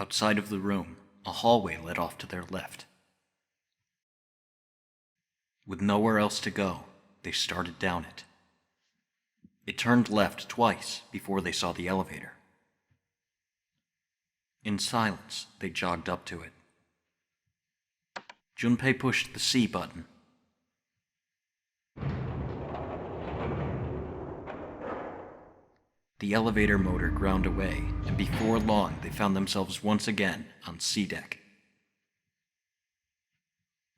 Outside of the room, a hallway led off to their left. With nowhere else to go, they started down it. It turned left twice before they saw the elevator. In silence, they jogged up to it. Junpei pushed the C button. The elevator motor ground away, and before long they found themselves once again on C deck.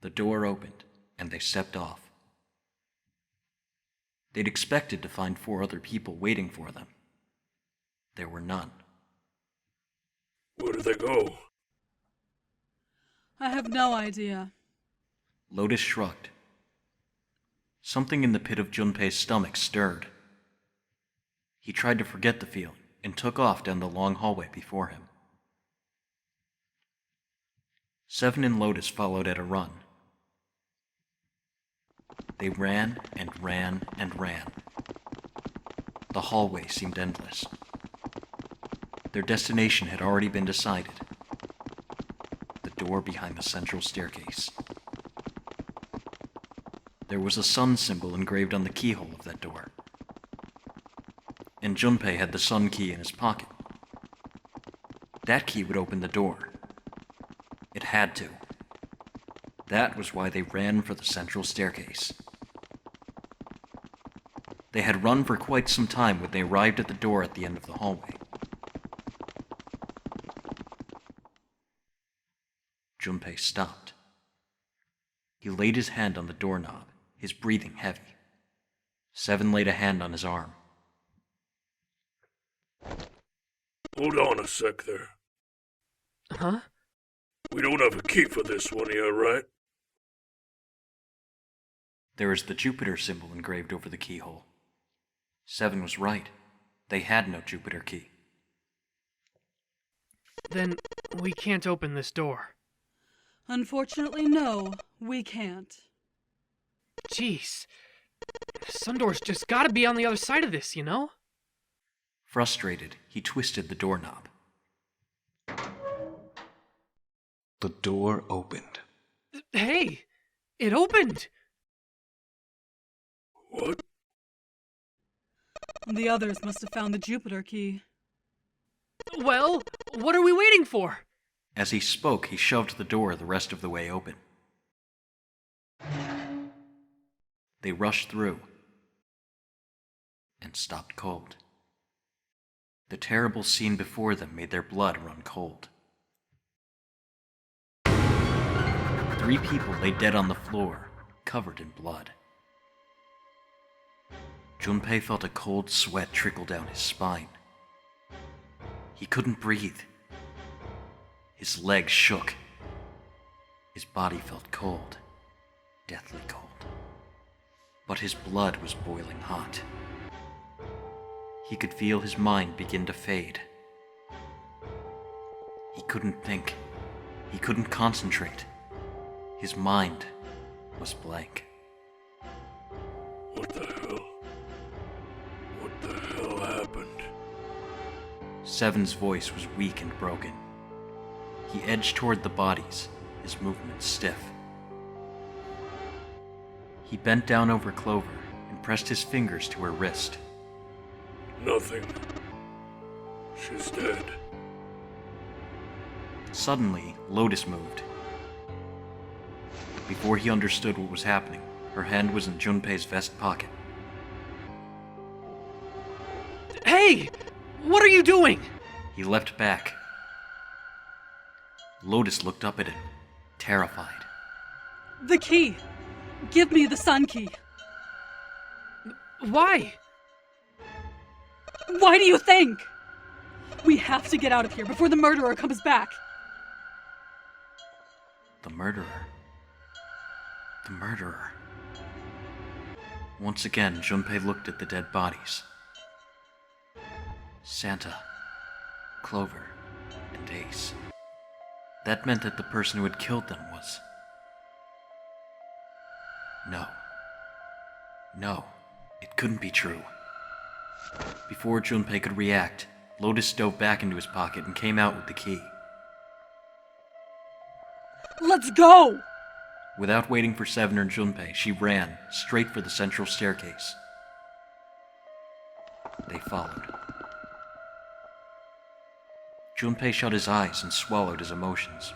The door opened, and they stepped off. They'd expected to find 4 other people waiting for them. There were none. Where did they go? I have no idea. Lotus shrugged. Something in the pit of Junpei's stomach stirred. He tried to forget the feeling and took off down the long hallway before him. Seven and Lotus followed at a run. They ran and ran and ran. The hallway seemed endless. Their destination had already been decided. The door behind the central staircase. There was a sun symbol engraved on the keyhole of that door. And Junpei had the sun key in his pocket. That key would open the door. It had to. That was why they ran for the central staircase. They had run for quite some time when they arrived at the door at the end of the hallway. Junpei stopped. He laid his hand on the doorknob, his breathing heavy. Seven laid a hand on his arm. Hold on a sec there. Huh? We don't have a key for this one here, right? There is the Jupiter symbol engraved over the keyhole. Seven was right. They had no Jupiter key. Then we can't open this door. Unfortunately, no, we can't. Jeez. Sundoor's just gotta be on the other side of this, you know? Frustrated, he twisted the doorknob. The door opened. Hey! It opened! What? The others must have found the Jupiter key. Well, what are we waiting for? As he spoke, he shoved the door the rest of the way open. They rushed through and stopped cold. The terrible scene before them made their blood run cold. 3 people lay dead on the floor, covered in blood. Junpei felt a cold sweat trickle down his spine. He couldn't breathe. His legs shook. His body felt cold, deathly cold. But his blood was boiling hot. He could feel his mind begin to fade. He couldn't think. He couldn't concentrate. His mind was blank. What the hell? What the hell happened? Seven's voice was weak and broken. He edged toward the bodies, his movements stiff. He bent down over Clover and pressed his fingers to her wrist. Nothing. She's dead. Suddenly, Lotus moved. Before he understood what was happening, her hand was in Junpei's vest pocket. Hey! What are you doing? He leapt back. Lotus looked up at him, terrified. The key! Give me the sun key! Why? Why do you think? We have to get out of here before the murderer comes back. The murderer. The murderer. Once again, Junpei looked at the dead bodies. Santa, Clover, and Ace. That meant that the person who had killed them was... No, it couldn't be true. Before Junpei could react, Lotus dove back into his pocket and came out with the key. Let's go! Without waiting for Seven or Junpei, she ran straight for the central staircase. They followed. Junpei shut his eyes and swallowed his emotions.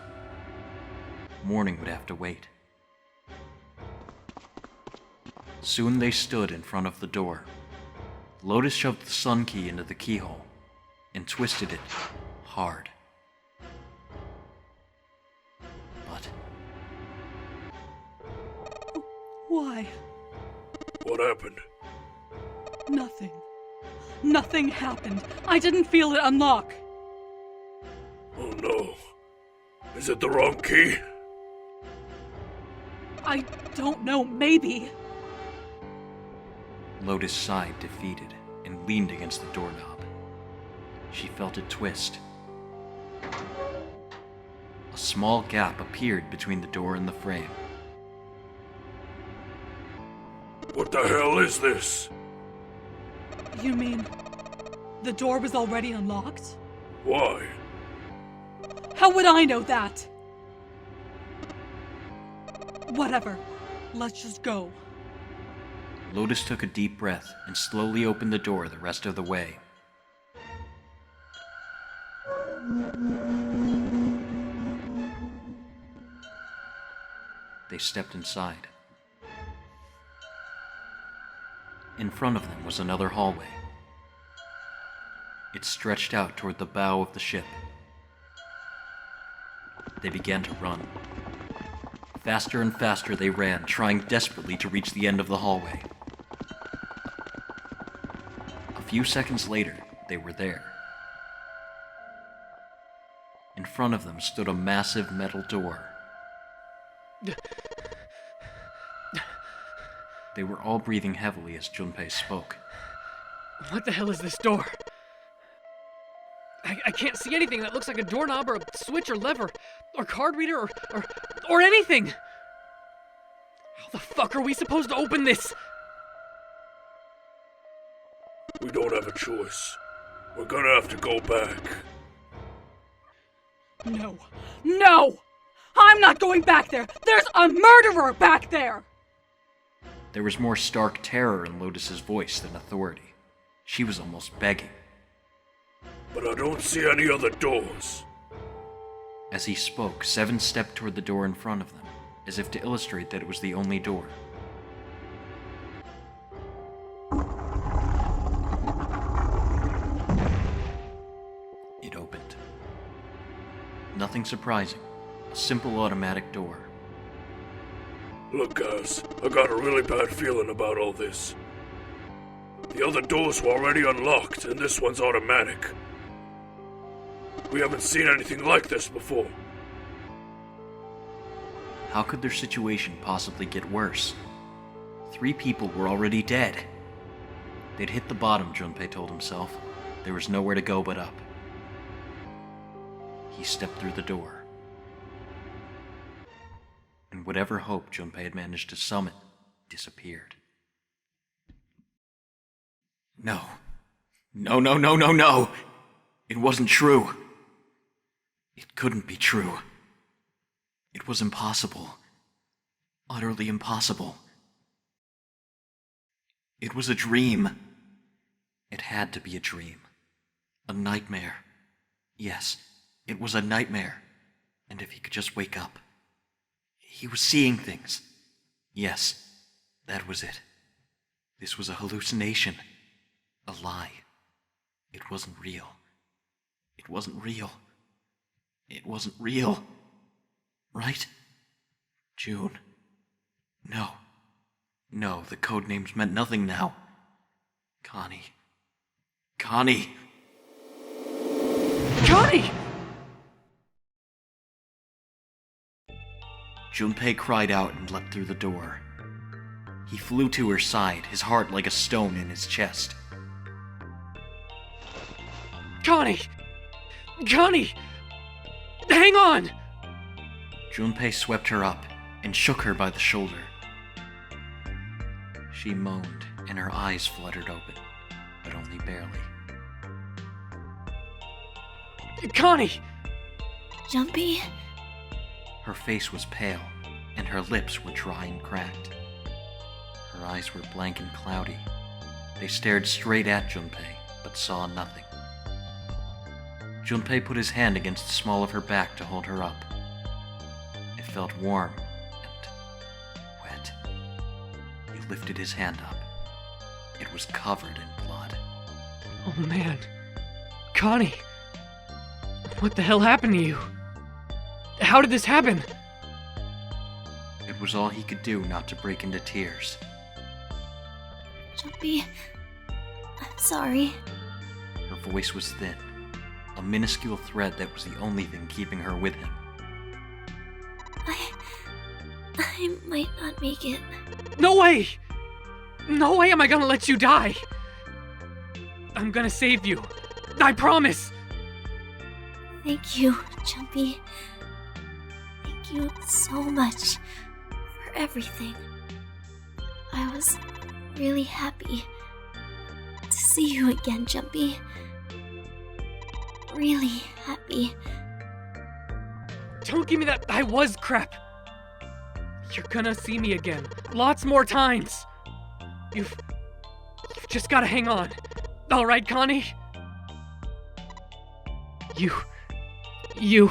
Morning would have to wait. Soon they stood in front of the door. Lotus shoved the sun key into the keyhole and twisted it hard. But Why? What happened? Nothing. Nothing happened. I didn't feel it unlock. Oh no. Is it the wrong key? I don't know, maybe. Lotus sighed, defeated, and leaned against the doorknob. She felt it twist. A small gap appeared between the door and the frame. What the hell is this? You mean the door was already unlocked? Why? How would I know that? Whatever. Let's just go. Lotus took a deep breath and slowly opened the door the rest of the way. They stepped inside. In front of them was another hallway. It stretched out toward the bow of the ship. They began to run. Faster and faster they ran, trying desperately to reach the end of the hallway. A few seconds later, they were there. In front of them stood a massive metal door. They were all breathing heavily as Junpei spoke. What the hell is this door? I can't see anything that looks like a doorknob or a switch or lever or card reader or anything. How the fuck are we supposed to open this? We don't have a choice. We're gonna have to go back. No. No! I'm not going back there! There's a murderer back there! There was more stark terror in Lotus's voice than authority. She was almost begging. But I don't see any other doors. As he spoke, Seven stepped toward the door in front of them, as if to illustrate that it was the only door. It opened. Nothing surprising. A simple automatic door. Look, guys, I got a really bad feeling about all this. The other doors were already unlocked, and this one's automatic. We haven't seen anything like this before. How could their situation possibly get worse? 3 people were already dead. They'd hit the bottom, Junpei told himself. There was nowhere to go but up. He stepped through the door. And whatever hope Junpei had managed to summon disappeared. No. No, no, no, no, no! It wasn't true. It couldn't be true. It was impossible. Utterly impossible. It was a dream. It had to be a dream. A nightmare. Yes, it was a nightmare. And if he could just wake up. He was seeing things. Yes, that was it. This was a hallucination. A lie. It wasn't real. It wasn't real. It wasn't real. Right? June. No. No, the code names meant nothing now. Connie. Connie! Connie! Junpei cried out and leapt through the door. He flew to her side, his heart like a stone in his chest. Connie! Connie! Hang on! Junpei swept her up and shook her by the shoulder. She moaned, and her eyes fluttered open, but only barely. Connie! Junpei? Her face was pale, and her lips were dry and cracked. Her eyes were blank and cloudy. They stared straight at Junpei, but saw nothing. Junpei put his hand against the small of her back to hold her up. It felt warm and wet. He lifted his hand up. It was covered in blood. Oh man. Connie! What the hell happened to you? How did this happen? It was all he could do not to break into tears. Junpei, I'm sorry. Her voice was thin, a minuscule thread that was the only thing keeping her with him. I might not make it. No way! No way am I gonna let you die! I'm gonna save you. I promise! Thank you, Junpei. Thank you so much for everything. I was really happy to see you again, Junpei. Really happy. Don't give me that I was crap. You're gonna see me again. Lots more times. You've just gotta hang on. Alright, Connie? You...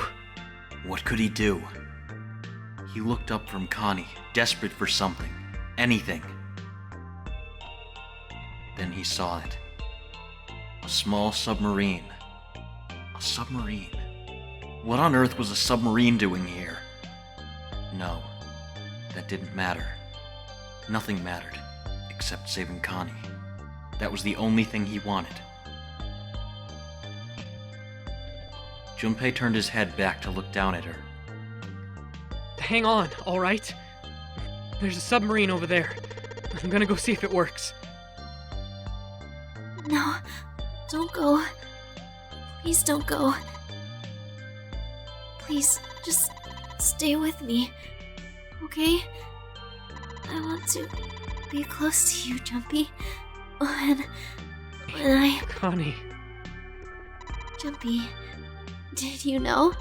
What could he do? He looked up from Connie, desperate for something. Anything. Then he saw it. A small submarine. A submarine. What on earth was a submarine doing here? No, that didn't matter. Nothing mattered, except saving Connie. That was the only thing he wanted. Junpei turned his head back to look down at her. Hang on, alright? There's a submarine over there. I'm gonna go see if it works. No, don't go. Please don't go. Please, just stay with me, okay? I want to be close to you, Junpei. When I... Connie. Junpei, did you know?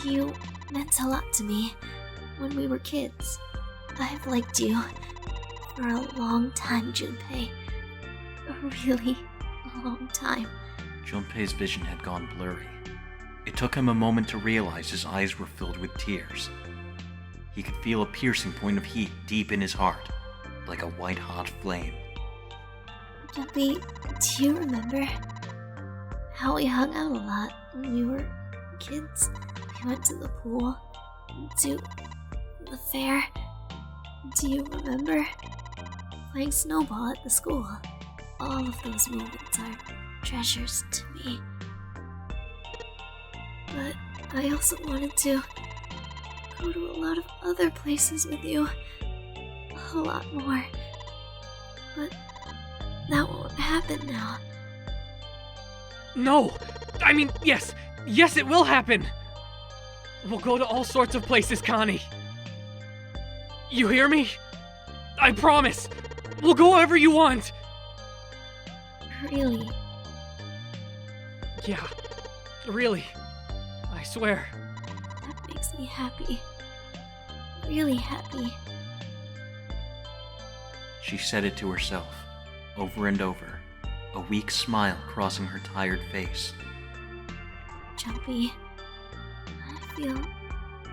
You meant a lot to me when we were kids. I've liked you for a long time, Junpei. A really long time. Junpei's vision had gone blurry. It took him a moment to realize his eyes were filled with tears. He could feel a piercing point of heat deep in his heart, like a white-hot flame. Junpei, do you remember how we hung out a lot when we were kids? We went to the pool, to the fair. Do you remember playing snowball at the school? All of those moments are treasures to me. But I also wanted to go to a lot of other places with you. A lot more. But that won't happen now. No! I mean, yes! Yes, it will happen! We'll go to all sorts of places, Connie. You hear me? I promise! We'll go wherever you want! Really? Yeah, really. I swear. That makes me happy. Really happy. She said it to herself, over and over, a weak smile crossing her tired face. Junpei, I feel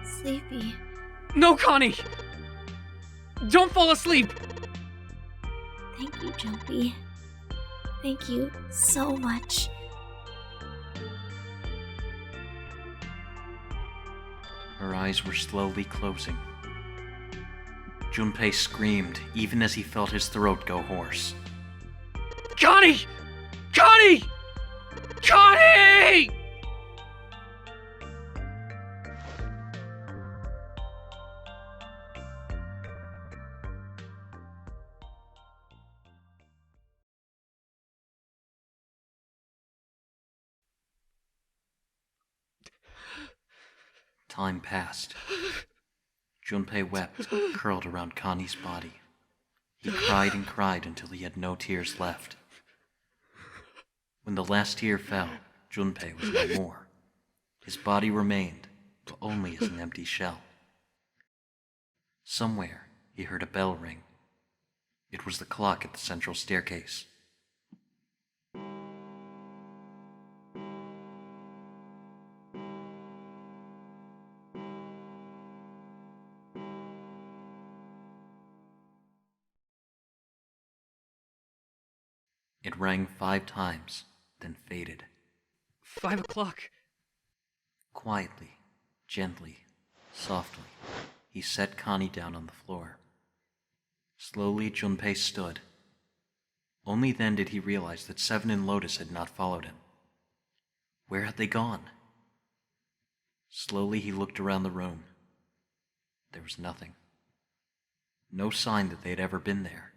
sleepy. No, Connie! Don't fall asleep! Thank you, Junpei. Thank you so much. Her eyes were slowly closing. Junpei screamed, even as he felt his throat go hoarse. Connie! Connie! Connie! Time passed. Junpei wept, curled around Connie's body. He cried and cried until he had no tears left. When the last tear fell, Junpei was no more. His body remained, but only as an empty shell. Somewhere, he heard a bell ring. It was the clock at the central staircase. It rang 5 times, then faded. 5 o'clock. Quietly, gently, softly, he set Connie down on the floor. Slowly, Junpei stood. Only then did he realize that Seven and Lotus had not followed him. Where had they gone? Slowly, he looked around the room. There was nothing. No sign that they had ever been there.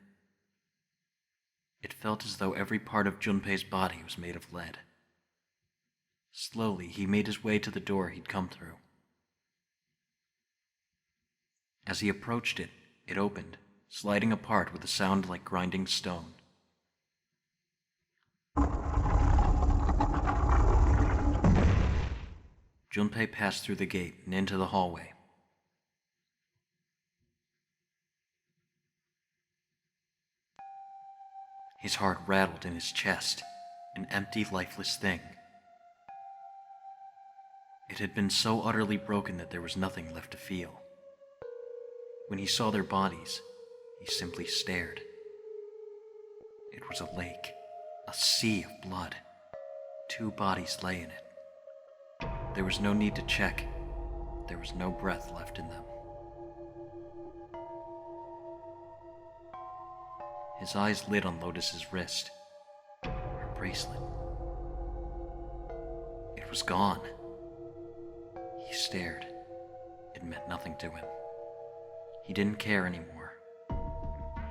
It felt as though every part of Junpei's body was made of lead. Slowly, he made his way to the door he'd come through. As he approached it, it opened, sliding apart with a sound like grinding stone. Junpei passed through the gate and into the hallway. His heart rattled in his chest, an empty, lifeless thing. It had been so utterly broken that there was nothing left to feel. When he saw their bodies, he simply stared. It was a lake, a sea of blood. 2 bodies lay in it. There was no need to check. There was no breath left in them. His eyes lit on Lotus's wrist, her bracelet. It was gone. He stared. It meant nothing to him. He didn't care anymore.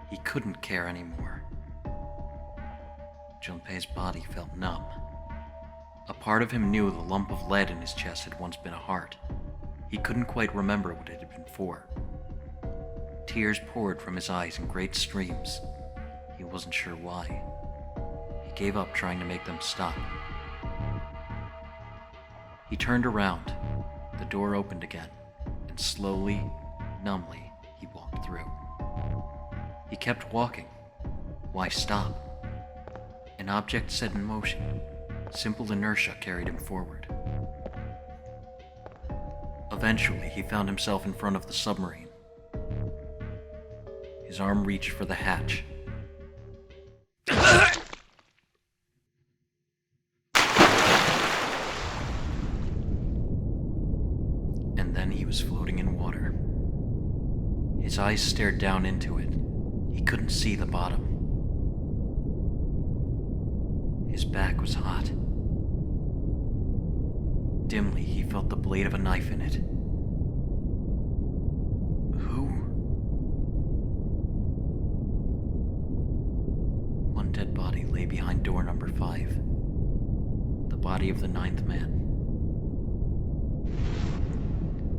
He couldn't care anymore. Junpei's body felt numb. A part of him knew the lump of lead in his chest had once been a heart. He couldn't quite remember what it had been for. Tears poured from his eyes in great streams. He wasn't sure why. He gave up trying to make them stop. He turned around. The door opened again, and slowly, numbly, he walked through. He kept walking. Why stop? An object set in motion. Simple inertia carried him forward. Eventually, he found himself in front of the submarine. His arm reached for the hatch. And then he was floating in water. His eyes stared down into it. He couldn't see the bottom. His back was hot. Dimly, he felt the blade of a knife in it. Who? One dead body lay behind door number 5. The body of the 9th man.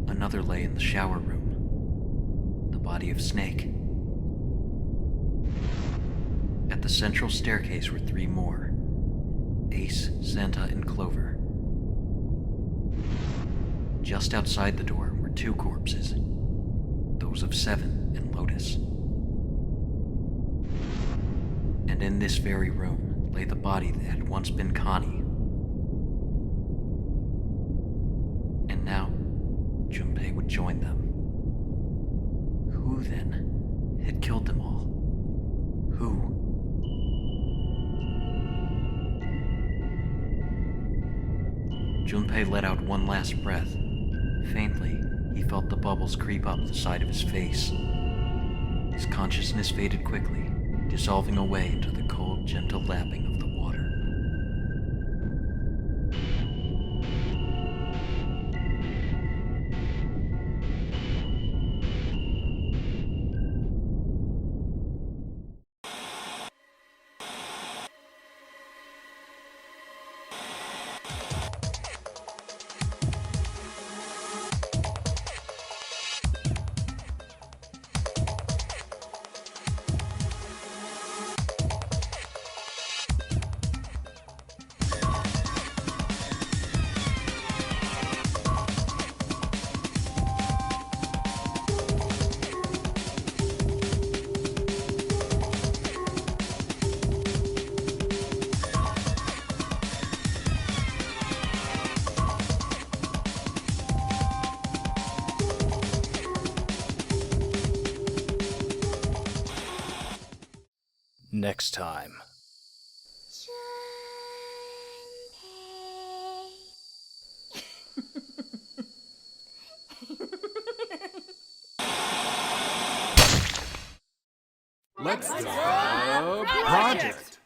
Another lay in the shower room. The body of Snake. At the central staircase were 3 more. Ace, Santa, and Clover. Just outside the door were 2 corpses. Those of Seven and Lotus. And in this very room lay the body that had once been Connie. And now, Junpei would join them. Who, then, had killed them all? Who? Junpei let out one last breath. Faintly, he felt the bubbles creep up the side of his face. His consciousness faded quickly, dissolving away into the cold, gentle lapping of the water. next time. Let's do a project.